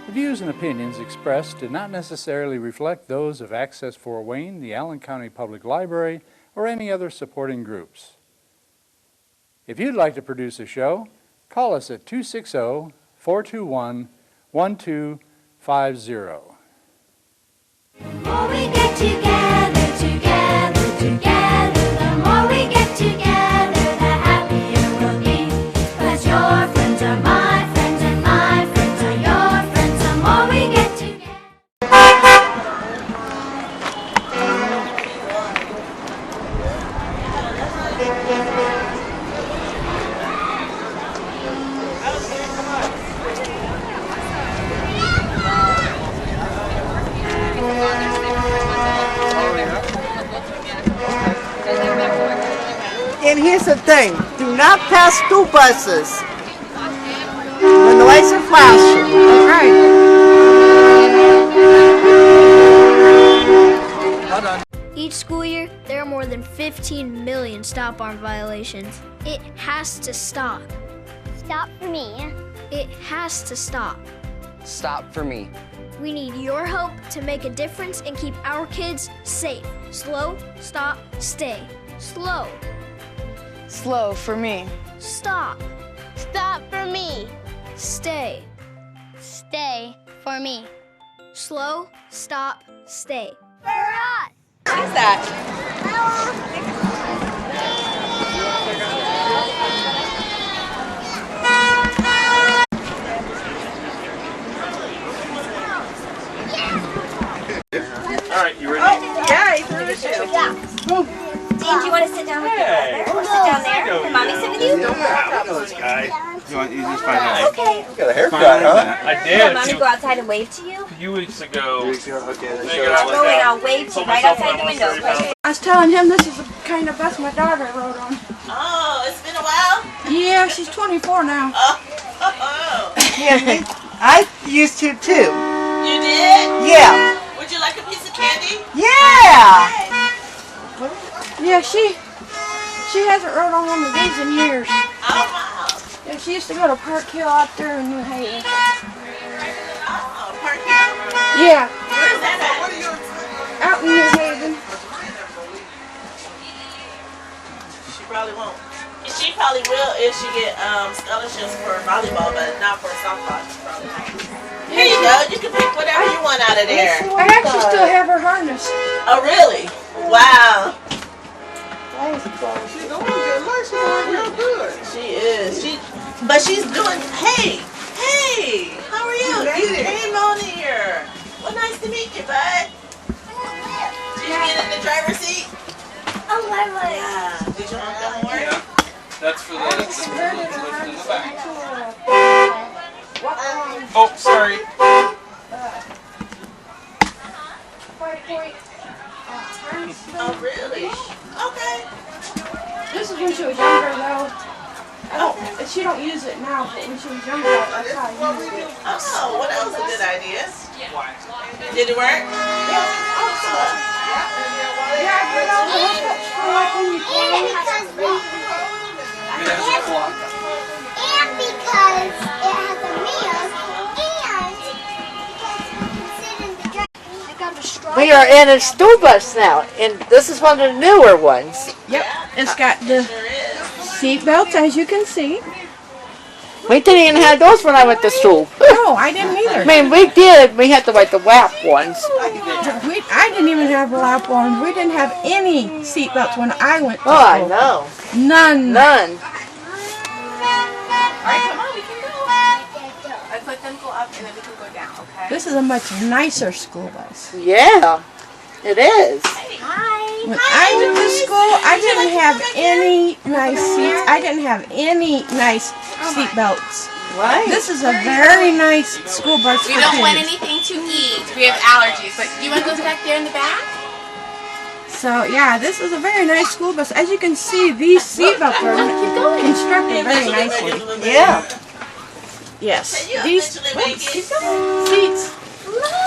The views and opinions expressed do not necessarily reflect those of Access Fort Wayne, the Allen County Public Library, or any other supporting groups. If you'd like to produce a show, call us at 260-421-1250. The more we get together, the more we get together, the happier we'll be. 'Cause your friends are my friends and my friends are your friends. The more we get together. And here's the thing, do not pass school buses when the lights are flashing. Each school year, there are more than 15 million stop-arm violations. It has to stop. Stop for me. It has to stop. Stop for me. We need your help to make a difference and keep our kids safe. Slow, stop, stay. Slow. Slow for me. Stop. Stop for me. Stay. Stay for me. Slow, stop, stay. For us. What is that? All right, you ready? Yeah, he threw the shoe. Yeah. Dean, do you want to sit down with your mother? Or sit down there? Can Mommy sit with you? Yeah, I know this guy. You just find out. Okay. You got a haircut, huh? I Can did. Mommy go outside and wave to you? A few weeks ago. I'll go and I'll wave to you right outside the window. Okay? I was telling him this is the kind of bus my daughter rode on. Oh, it's been a while? Yeah, she's 24 now. Oh. Yeah, I used to too. You did? Yeah. Would you like a piece of candy? Yeah. Yeah, she hasn't rode on one of these in years. Oh, wow. Yeah, she used to go to Park Hill out there in New Haven. Oh, Park Hill? Yeah, Where's that at? out in New Haven. She probably won't. She probably will if she get scholarships for volleyball, but not for softball. She probably won't. Here you go. You can pick whatever you want out of there. I actually still have her harness. Oh, really? Wow. She's doing good. She's doing real good. She is. But she's doing. Hey, how are you? You came on here. Well, nice to meet you, bud. Did you get in the driver's seat? Oh, my God. Yeah. Did you want that more? Yeah. That's for the lift in the back. Oh, sorry. 5-point. Oh, really? Okay. This is when she was younger, though. She don't use it now, but when she was younger, that's how I used it. Oh, well, that was a good idea. Did it work? Yeah, I put all the hookups for like when you play. And because it has a meal, and because you can sit in the drive. We are in a school bus now, and this is one of the newer ones. Yep, it's got the seat belts, as you can see. We didn't even have those when I went to school. No, I didn't either. I mean, we did. We had to like the WAP ones. I didn't even have lap ones. We didn't have any seat belts when I went to Oh, I school. know. None. None. Alright, come on, we can go. Let's let them go up and then we can go down, okay? This is a much nicer school bus. Yeah, it is. Hi. When I went to school, I didn't have any nice seats. I didn't have any nice seat belts. Right. This is a very nice school bus We for don't want kids. anything to eat. We have allergies. But do you want to go back there in the back? So yeah, this is a very nice school bus. As you can see, these seat belts are constructed very nicely. Yeah. Yes, these seats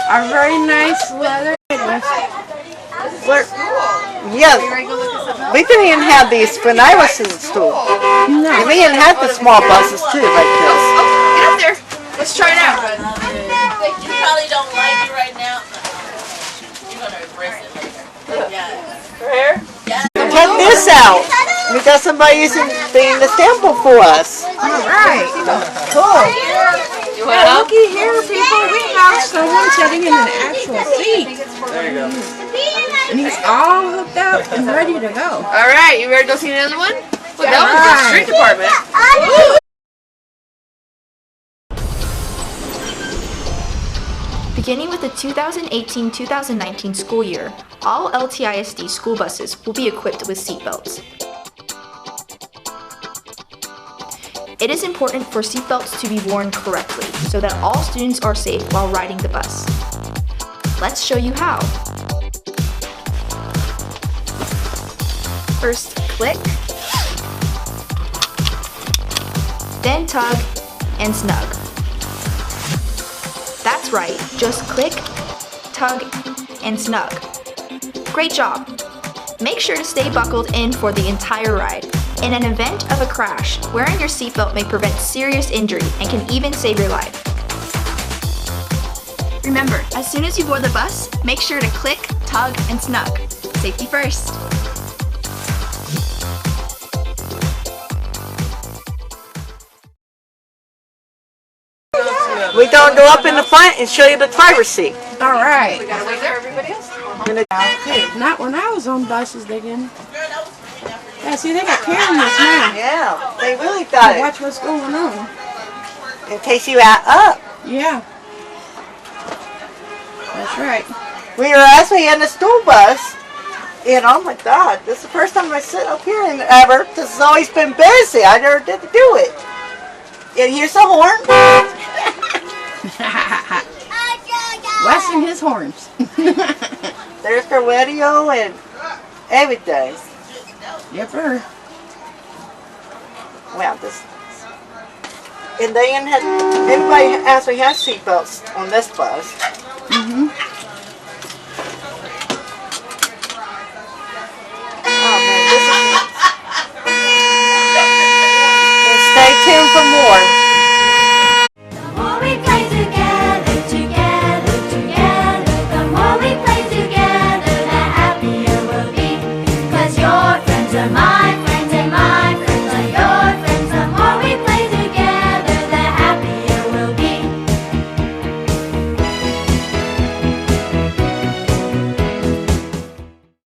are very nice leather. Yes. We didn't even have these when I was in school. No. And we even had the small buses too, like this. Oh, get up there. Let's try it out. out. We got somebody using being the sample for us. Alright. Cool. Yeah, looky here, people. We have someone sitting in an actual seat. There you go. And he's all hooked up and ready to go. Alright, you ready to go see another one? Well, that was Alright. the street department. Beginning with the 2018-2019 school year, all LTISD school buses will be equipped with seatbelts. It is important for seatbelts to be worn correctly so that all students are safe while riding the bus. Let's show you how. First, click, then tug and snug. That's right, just click, tug, and snug. Great job! Make sure to stay buckled in for the entire ride. In an event of a crash, wearing your seatbelt may prevent serious injury and can even save your life. Remember, as soon as you board the bus, make sure to click, tug, and snug. Safety first! We don't go up in the front and show you the driver's seat. Alright. We gotta wait there, everybody else. Not when I was on buses digging. Yeah, see, they got cameras now. Yeah, they really got To it. watch what's going on. In case you act up. Yeah. That's right. We were actually in the school bus, and oh my God, this is the first time I sit up here in ever. This has always been busy. I never did do it. And here's the horn. Wes and his horns. There's the radio and everything. Yepper. Wow, this. And they had everybody actually has seatbelts on this bus. Mm-hmm.